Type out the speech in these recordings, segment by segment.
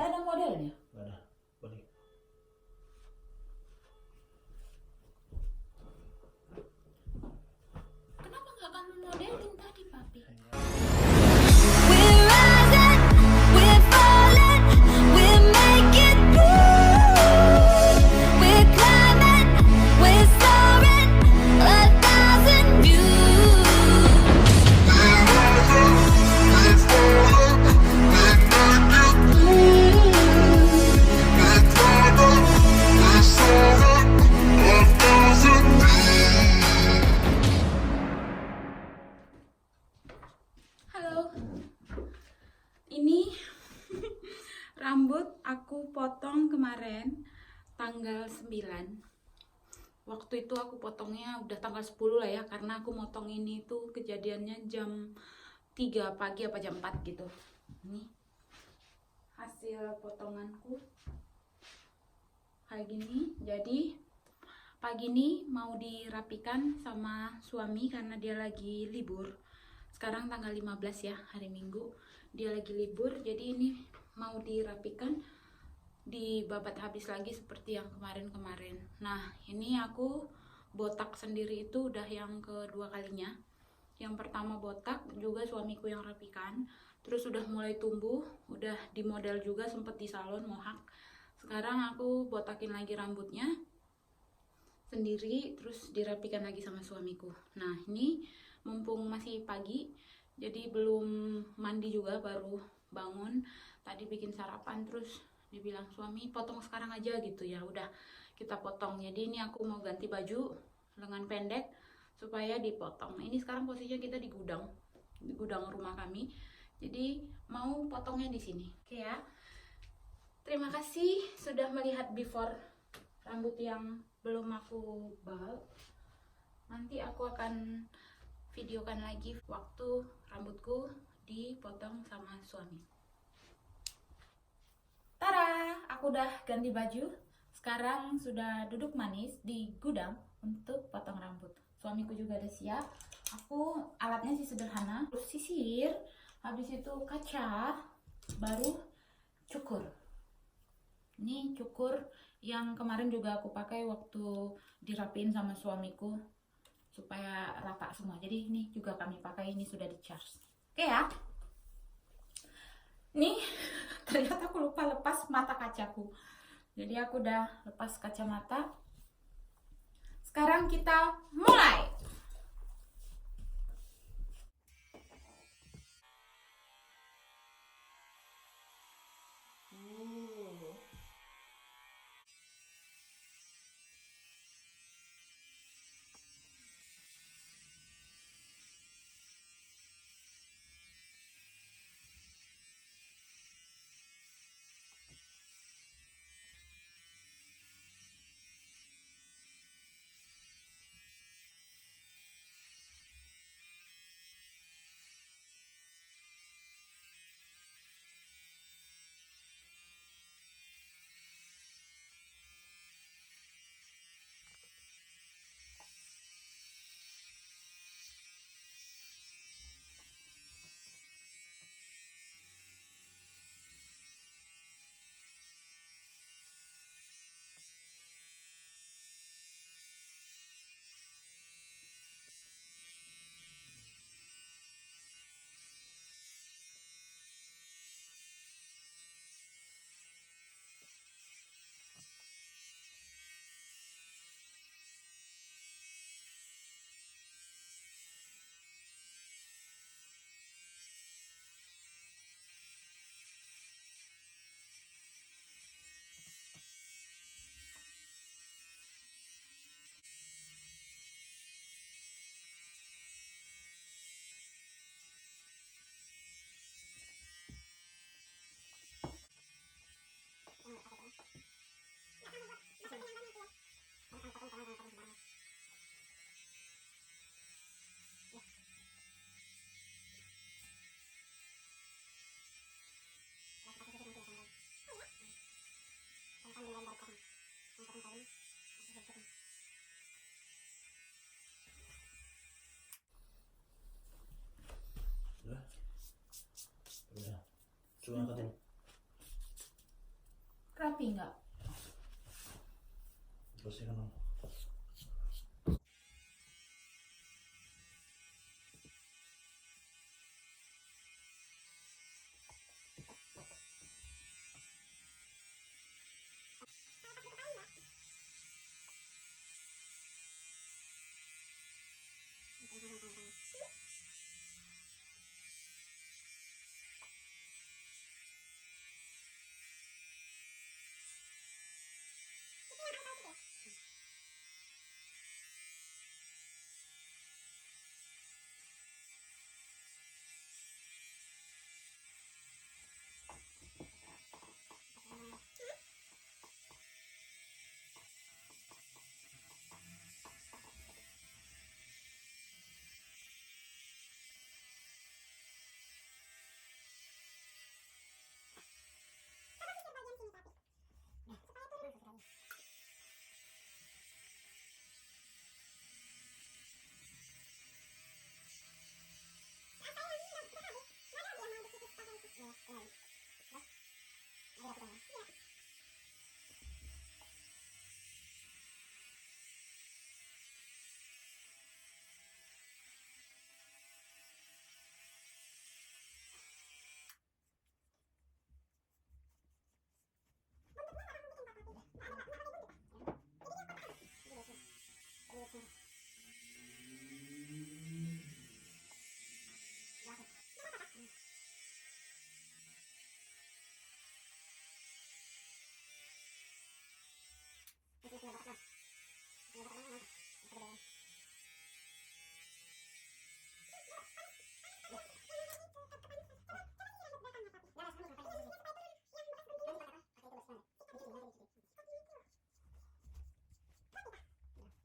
Nggak ada modelnya. Nggak ada. Balik. Kenapa nggak kamu modelin tadi, Papi? We're rising, we're falling, we're making moves. We're climbing, we're soaring, 1,000 views. We're rising, we're falling, we're making moves. We're climbing, we're soaring, 1,000 views. Halo. Ini rambut aku potong kemarin tanggal 9. Waktu itu aku potongnya udah tanggal 10 lah ya, karena aku motong ini tuh kejadiannya jam 3 pagi apa jam 4 gitu. Ini hasil potonganku kayak gini. Jadi pagi ini mau dirapikan sama suami karena dia lagi libur. Sekarang tanggal 15 ya, hari Minggu. Dia lagi libur, jadi ini mau dirapikan, dibabat habis lagi seperti yang kemarin-kemarin. Nah, ini aku botak sendiri itu udah yang kedua kalinya. Yang pertama botak juga suamiku yang rapikan. Terus udah mulai tumbuh, udah di model juga, sempet di salon mohak. Sekarang aku botakin lagi rambutnya sendiri, terus dirapikan lagi sama suamiku. Nah, ini mumpung masih pagi, jadi belum mandi juga, baru bangun tadi bikin sarapan. Terus dibilang suami potong sekarang aja gitu, ya udah kita potong. Jadi ini aku mau ganti baju lengan pendek supaya dipotong. Ini sekarang posisinya kita di gudang rumah kami, jadi mau potongnya di sini. Oke ya, terima kasih sudah melihat before rambut yang belum aku bal. Nanti aku akan videokan lagi waktu rambutku dipotong sama suami. Tada, aku udah ganti baju. Sekarang sudah duduk manis di gudang untuk potong rambut. Suamiku juga udah siap. Aku alatnya sih sederhana, terus sisir, habis itu kaca, baru cukur. Ini cukur yang kemarin juga aku pakai waktu dirapiin sama suamiku supaya rata semua. Jadi ini juga kami pakai, ini sudah di charge. Oke ya. Nih, ternyata aku lupa lepas mata kacaku. Jadi aku udah lepas kacamata. Sekarang kita mulai. Udah. Coba angkatin. rapi nggak? Terus ya kan.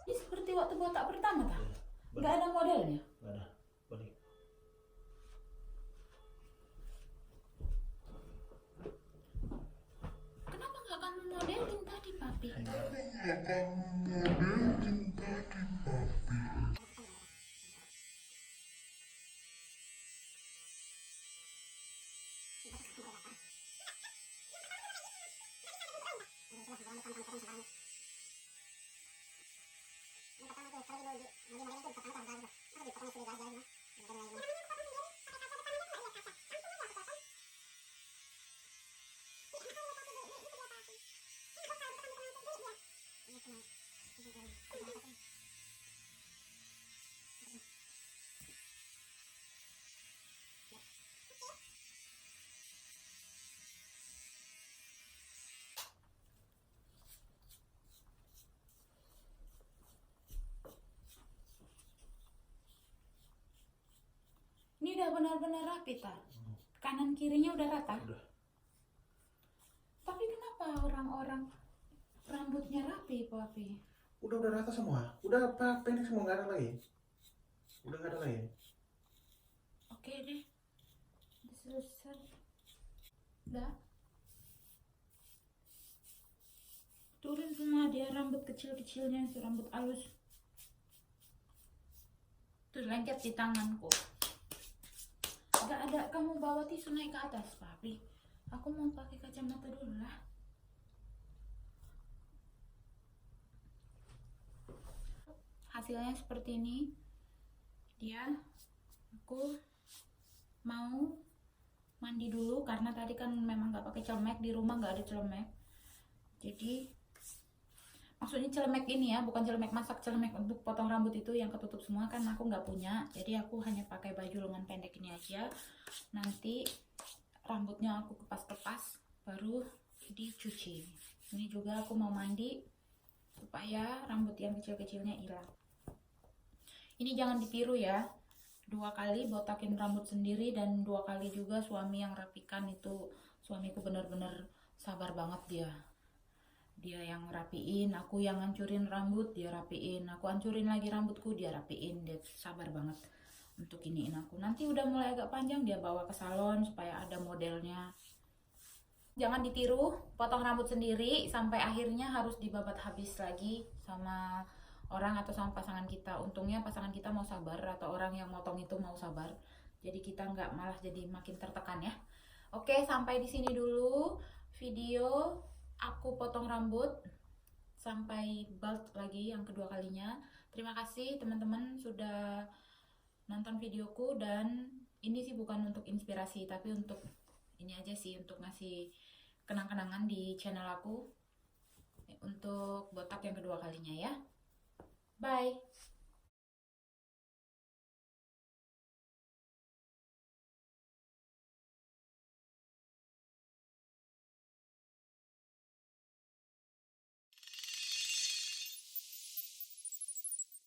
Ini seperti waktu botak pertama tak? Iya, Nggak ada modelnya. Nggak ada. Balik. Kenapa nggak kamu modelin tadi, Papi? Ini udah benar-benar rapi tak? Kanan kirinya udah rata? Udah. Tapi kenapa orang-orang rambutnya rapi, Papi? Udah rata semua. Udah pendek semua, nggak ada lagi. Udah nggak ada lagi. Oke deh. Udah selesai. Udah. Turun semua dia rambut kecil-kecilnya, itu rambut halus. Terus lengket di tanganku. Gak ada, kamu bawa tisu naik ke atas, Papi. Aku mau pakai kacamata dulu lah. Hasilnya seperti ini. Aku mau mandi dulu karena tadi kan memang gak pakai celemek, di rumah gak ada celemek. Jadi maksudnya celemek ini ya, bukan celemek masak, celemek untuk potong rambut itu yang ketutup semua kan aku nggak punya. Jadi aku hanya pakai baju lengan pendek ini aja. Nanti rambutnya aku kepas-kepas baru dicuci. Ini juga aku mau mandi supaya rambut yang kecil-kecilnya hilang. Ini jangan ditiru ya, 2 kali botakin rambut sendiri dan 2 kali juga suami yang rapikan. Itu suamiku bener-bener sabar banget dia yang rapiin, aku yang hancurin rambut, dia rapiin, aku hancurin lagi rambutku, dia rapiin. Dia sabar banget untuk iniin aku. Nanti udah mulai agak panjang dia bawa ke salon supaya ada modelnya. Jangan ditiru, potong rambut sendiri sampai akhirnya harus dibabat habis lagi sama orang atau sama pasangan kita. Untungnya pasangan kita mau sabar atau orang yang motong itu mau sabar. Jadi kita nggak malah jadi makin tertekan ya. Oke, sampai di sini dulu video aku potong rambut sampai bald lagi yang kedua kalinya. Terima kasih teman-teman sudah nonton videoku, dan ini sih bukan untuk inspirasi tapi untuk ini aja sih, untuk ngasih kenang-kenangan di channel aku untuk botak yang kedua kalinya ya. Bye.